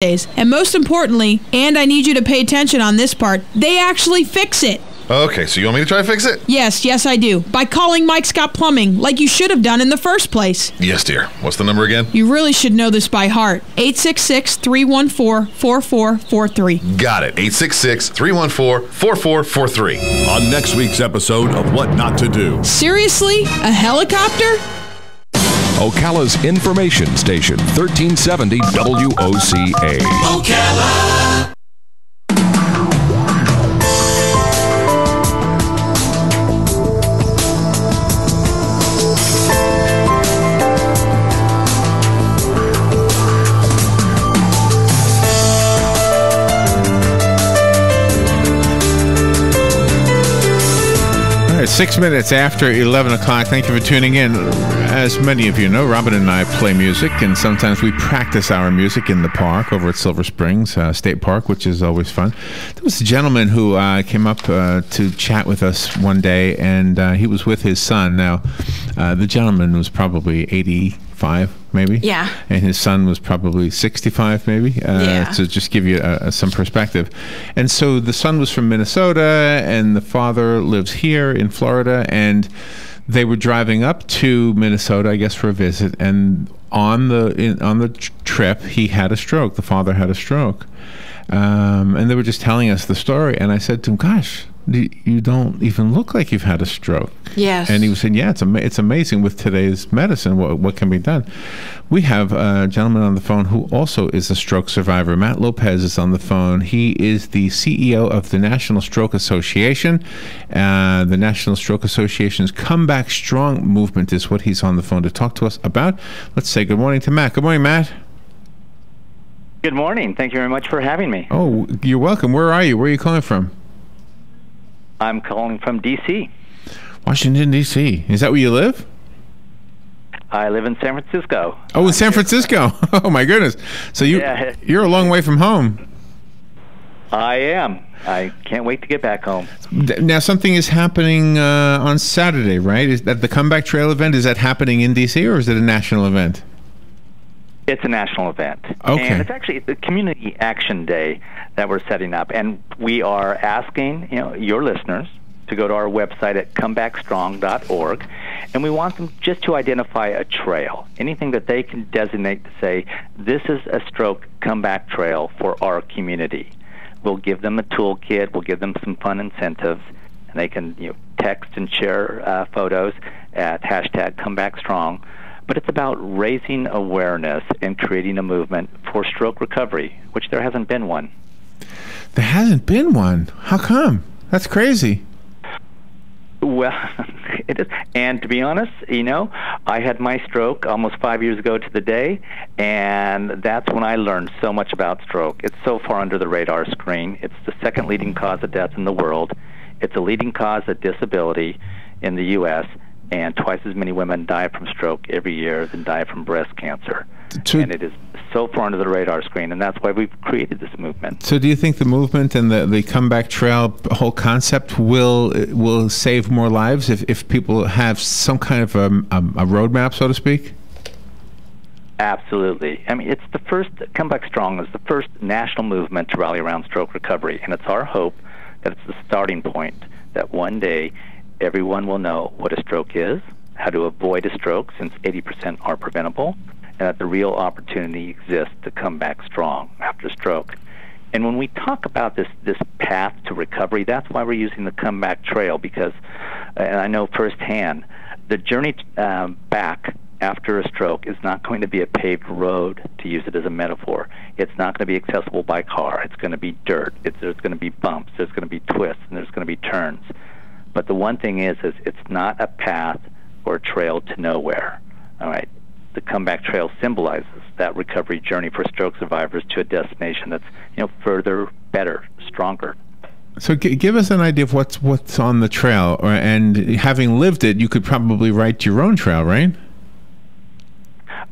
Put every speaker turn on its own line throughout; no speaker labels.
days. And most importantly, and I need you to pay attention on this part, they actually fix it.
Okay, so you want me to try to fix it?
Yes, I do. By calling Mike Scott Plumbing, like you should have done in the first place.
Yes, dear. What's the number again?
You really should know this by heart. 866-314-4443.
Got it. 866-314-4443.
On next week's episode of What Not to Do.
Seriously? A helicopter?
Ocala's information station, 1370 WOCA.
Ocala.
All right, 6 minutes after 11 o'clock. Thank you for tuning in. As many of you know, Robin and I play music, and sometimes we practice our music in the park over at Silver Springs State Park, which is always fun. There was a gentleman who came up to chat with us one day, and he was with his son. Now, the gentleman was probably 85, maybe.
Yeah.
And his son was probably 65, maybe. To just give you some perspective. And so the son was from Minnesota, and the father lives here in Florida, and they were driving up to Minnesota, I guess, for a visit, and on the trip, he had a stroke. The father had a stroke, and they were just telling us the story. And I said to him, "Gosh, you don't even look like you've had a stroke."
Yes.
And he was saying, "Yeah, it's amazing with today's medicine what can be done." We have a gentleman on the phone who also is a stroke survivor. Matt Lopez is on the phone. He is the CEO of the National Stroke Association. The National Stroke Association's Comeback Strong movement is what he's on the phone to talk to us about. Let's say good morning to Matt. Good morning, Matt.
Good morning. Thank you very much for having me.
Oh, you're welcome. Where are you? Where are you calling from?
I'm calling from D.C.
Washington, D.C. Is that where you live?
I live in San Francisco.
Oh, in San Francisco. Oh, my goodness. So you're a long way from home.
I am. I can't wait to get back home.
Now, something is happening on Saturday, right? Is that the Comeback Trail event? Is that happening in D.C., or is it a national event?
It's a national event.
Okay.
And it's actually the Community Action Day that we're setting up. And we are asking your listeners to go to our website at comebackstrong.org, and we want them just to identify a trail, anything that they can designate to say, this is a stroke comeback trail for our community. We'll give them a toolkit, we'll give them some fun incentives, and they can text and share photos at hashtag comebackstrong. But it's about raising awareness and creating a movement for stroke recovery, which there hasn't been one.
There hasn't been one? How come? That's crazy.
Well, it is. And to be honest, I had my stroke almost 5 years ago to the day, and that's when I learned so much about stroke. It's so far under the radar screen. It's the second leading cause of death in the world. It's a leading cause of disability in the U.S., and twice as many women die from stroke every year than die from breast cancer. And it is so far under the radar screen, and that's why we've created this movement.
So do you think the movement and the Comeback Trail whole concept will save more lives if people have some kind of a roadmap, so to speak?
Absolutely. I mean, it's the first, Comeback Strong is the first national movement to rally around stroke recovery, and it's our hope that it's the starting point, that one day everyone will know what a stroke is, how to avoid a stroke since 80% are preventable, and that the real opportunity exists to come back strong after stroke. And when we talk about this path to recovery, that's why we're using the Comeback Trail, because, and I know firsthand, the journey back after a stroke is not going to be a paved road, to use it as a metaphor. It's not going to be accessible by car. It's going to be dirt. There's going to be bumps. There's going to be twists, and there's going to be turns. But the one thing is it's not a path or a trail to nowhere. All right. The Comeback Trail symbolizes that recovery journey for stroke survivors to a destination that's further, better, stronger.
So give us an idea of what's on the trail, and having lived it, you could probably write your own trail, right?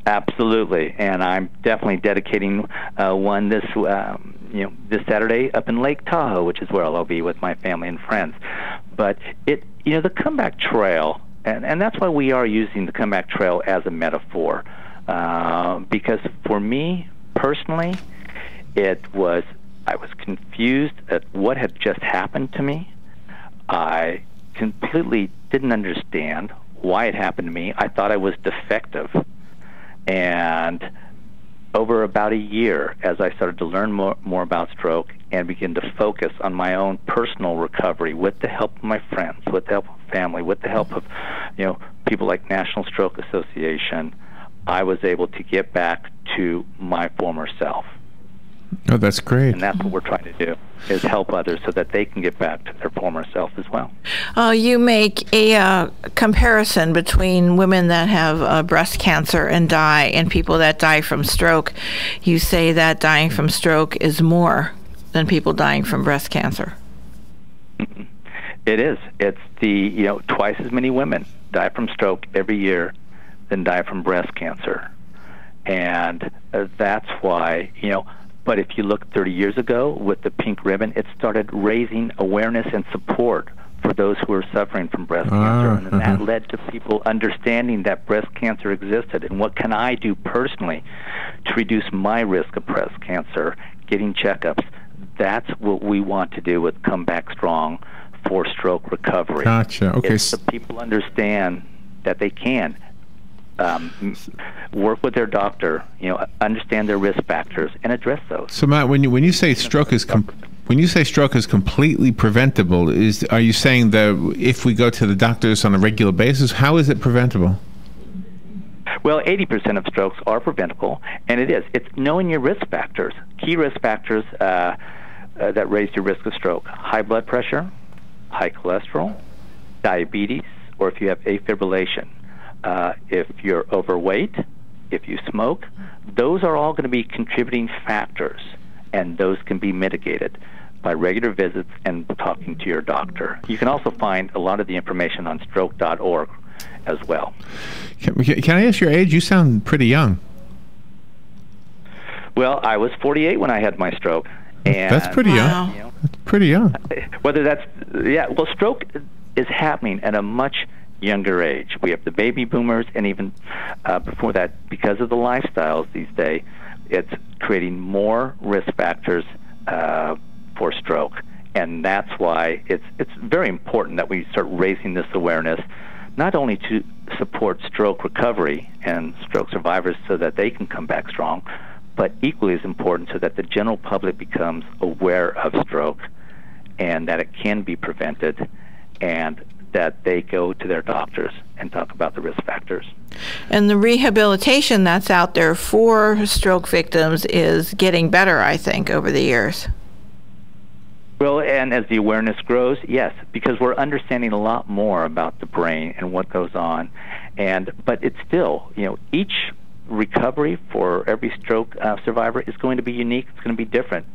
Absolutely, and I'm definitely dedicating one this Saturday up in Lake Tahoe, which is where I'll be with my family and friends. But the Comeback Trail, and that's why we are using the Comeback Trail as a metaphor, because for me personally, I was confused at what had just happened to me. I completely didn't understand why it happened to me. I thought I was defective. And over about a year, as I started to learn more about stroke and begin to focus on my own personal recovery with the help of my friends, with the help of family, with the help of people like National Stroke Association, I was able to get back to my former self.
Oh, that's great.
And that's what we're trying to do, is help others so that they can get back to their former self as well.
You make a comparison between women that have breast cancer and die and people that die from stroke. You say that dying from stroke is more than people dying from breast cancer.
It is. It's twice as many women die from stroke every year than die from breast cancer. And that's why, but if you look 30 years ago with the pink ribbon, it started raising awareness and support for those who are suffering from breast cancer. And that led to people understanding that breast cancer existed. And what can I do personally to reduce my risk of breast cancer, getting checkups? That's what we want to do with Come Back Strong for stroke recovery.
Gotcha. Okay.
It's so people understand that they can work with their doctor, understand their risk factors, and address those.
So, Matt, when you say stroke is completely preventable, are you saying that if we go to the doctors on a regular basis, how is it preventable?
Well, 80% of strokes are preventable, and it is. It's knowing your risk factors, key risk factors that raise your risk of stroke: high blood pressure, high cholesterol, diabetes, or if you have afibrillation. If you're overweight, if you smoke, those are all going to be contributing factors, and those can be mitigated by regular visits and talking to your doctor. You can also find a lot of the information on stroke.org as well.
Can I ask your age? You sound pretty young.
Well, I was 48 when I had my stroke. And,
that's pretty young. That's pretty young.
Well, stroke is happening at a much younger age. We have the baby boomers, and even before that, because of the lifestyles these days, it's creating more risk factors for stroke. And that's why it's very important that we start raising this awareness, not only to support stroke recovery and stroke survivors so that they can come back strong, but equally as important so that the general public becomes aware of stroke and that it can be prevented, and that they go to their doctors and talk about the risk factors.
And the rehabilitation that's out there for stroke victims is getting better, I think, over the years.
Well, and as the awareness grows, yes, because we're understanding a lot more about the brain and what goes on. But it's still, each recovery for every stroke survivor is going to be unique. It's going to be different.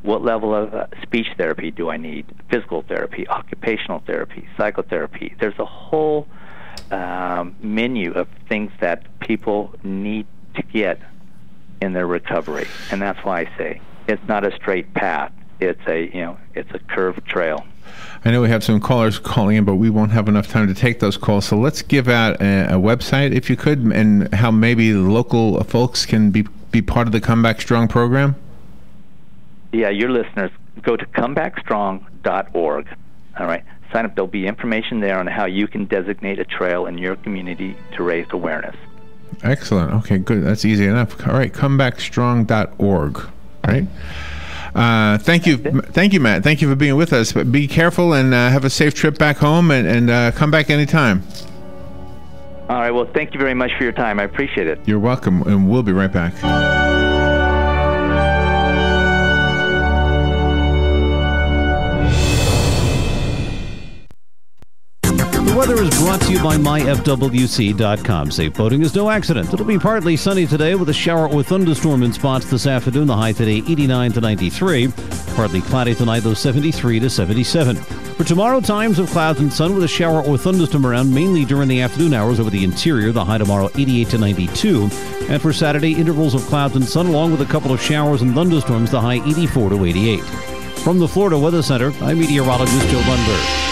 What level of speech therapy do I need? Physical therapy, occupational therapy, psychotherapy. There's a whole menu of things that people need to get in their recovery, and that's why I say it's not a straight path. It's a curved trail.
I know we have some callers calling in, but we won't have enough time to take those calls. So let's give out a website, if you could, and how maybe local folks can be part of the Come Back Strong program.
Yeah, your listeners, go to comebackstrong.org. All right, sign up. There'll be information there on how you can designate a trail in your community to raise awareness.
Excellent. Okay, good. That's easy enough. All right, comebackstrong.org. Right. Thank you, Matt. Thank you for being with us. But be careful and have a safe trip back home, and come back anytime.
All right. Well, thank you very much for your time. I appreciate it.
You're welcome, and we'll be right back.
The weather is brought to you by myfwc.com. Safe boating is no accident. It'll be partly sunny today with a shower or thunderstorm in spots this afternoon. The high today 89 to 93. Partly cloudy tonight, though 73 to 77. For tomorrow, times of clouds and sun with a shower or thunderstorm around mainly during the afternoon hours over the interior. The high tomorrow 88 to 92. And for Saturday, intervals of clouds and sun along with a couple of showers and thunderstorms. The high 84 to 88. From the Florida Weather Center, I'm meteorologist Joe Lundberg.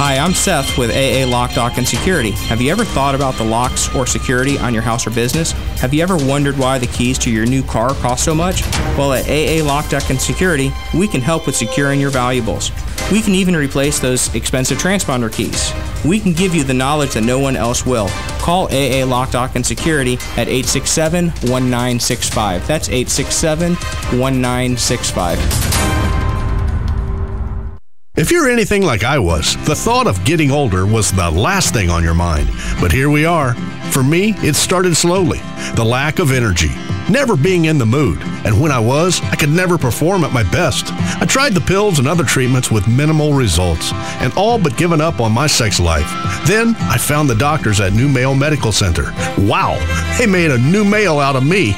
Hi, I'm Seth with AA Lock, Dock, and Security. Have you ever thought about the locks or security on your house or business? Have you ever wondered why the keys to your new car cost so much? Well, at AA Lock, Dock, and Security, we can help with securing your valuables. We can even replace those expensive transponder keys. We can give you the knowledge that no one else will. Call AA Lock, Dock, and Security at 867-1965. That's 867-1965.
If you're anything like I was, the thought of getting older was the last thing on your mind. But here we are. For me, it started slowly. The lack of energy, never being in the mood, and when I was, I could never perform at my best. I tried the pills and other treatments with minimal results, and all but given up on my sex life. Then, I found the doctors at New Male Medical Center. Wow, they made a new male out of me.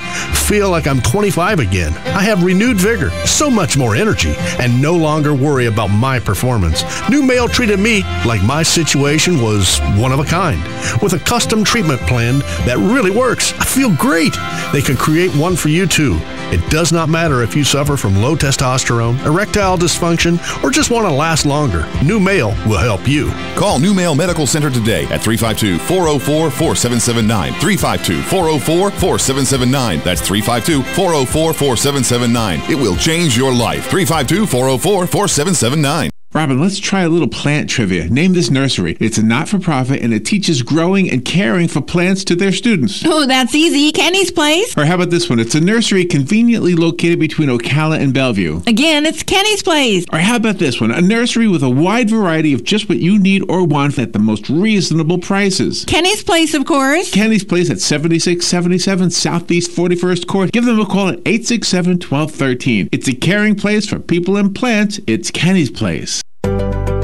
Feel like I'm 25 again. I have renewed vigor, so much more energy, and no longer worry about my performance. New Male treated me like my situation was one of a kind, with a custom treatment plan that really works. I feel great. They can create one for you too. It does not matter if you suffer from low testosterone, erectile dysfunction, or just want to last longer. New Male will help you.
Call New Male Medical Center today at 352-404-4779. 352-404-4779. That's 352-404-4779. It will change your life. 352-404-4779.
Robin, let's try a little plant trivia. Name this nursery. It's a not-for-profit, and it teaches growing and caring for plants to their students.
Oh, that's easy. Kenny's Place.
Or how about this one? It's a nursery conveniently located between Ocala and Bellevue.
Again, it's Kenny's Place.
Or how about this one? A nursery with a wide variety of just what you need or want at the most reasonable prices.
Kenny's Place, of course.
Kenny's Place at 7677 Southeast 41st Court. Give them a call at 867-1213. It's a caring place for people and plants. It's Kenny's Place.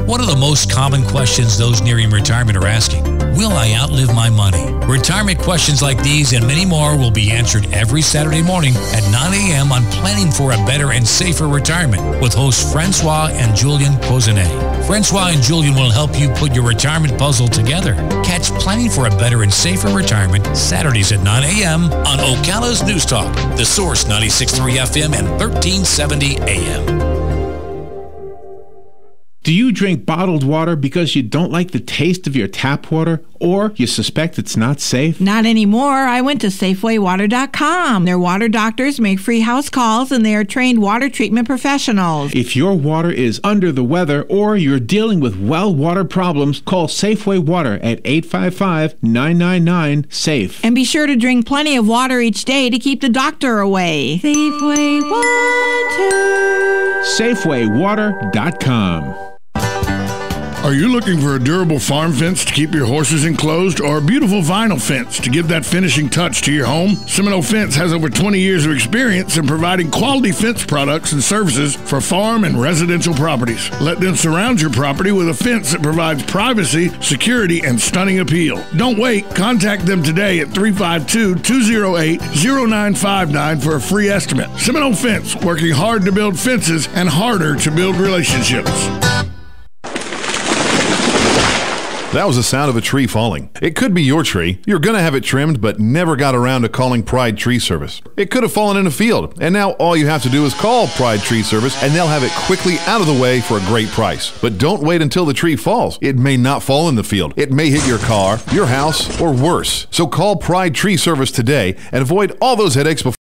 One of the most common questions those nearing retirement are asking: will I outlive my money? Retirement questions like these and many more will be answered every Saturday morning at 9 a.m. on Planning for a Better and Safer Retirement with hosts Francois and Julian Pozenet. Francois and Julian will help you put your retirement puzzle together. Catch Planning for a Better and Safer Retirement Saturdays at 9 a.m. on Ocala's News Talk, The Source 96.3 FM and 1370 AM.
Do you drink bottled water because you don't like the taste of your tap water, or you suspect it's not safe?
Not anymore. I went to SafewayWater.com. Their water doctors make free house calls, and they are trained water treatment professionals.
If your water is under the weather or you're dealing with well water problems, call Safeway Water at 855-999-SAFE.
And be sure to drink plenty of water each day to keep the doctor away. Safeway Water.
SafewayWater.com.
Are you looking for a durable farm fence to keep your horses enclosed, or a beautiful vinyl fence to give that finishing touch to your home? Seminole Fence has over 20 years of experience in providing quality fence products and services for farm and residential properties. Let them surround your property with a fence that provides privacy, security, and stunning appeal. Don't wait. Contact them today at 352-208-0959 for a free estimate. Seminole Fence, working hard to build fences and harder to build relationships.
That was the sound of a tree falling. It could be your tree. You're going to have it trimmed, but never got around to calling Pride Tree Service. It could have fallen in a field, and now all you have to do is call Pride Tree Service, and they'll have it quickly out of the way for a great price. But don't wait until the tree falls. It may not fall in the field. It may hit your car, your house, or worse. So call Pride Tree Service today and avoid all those headaches before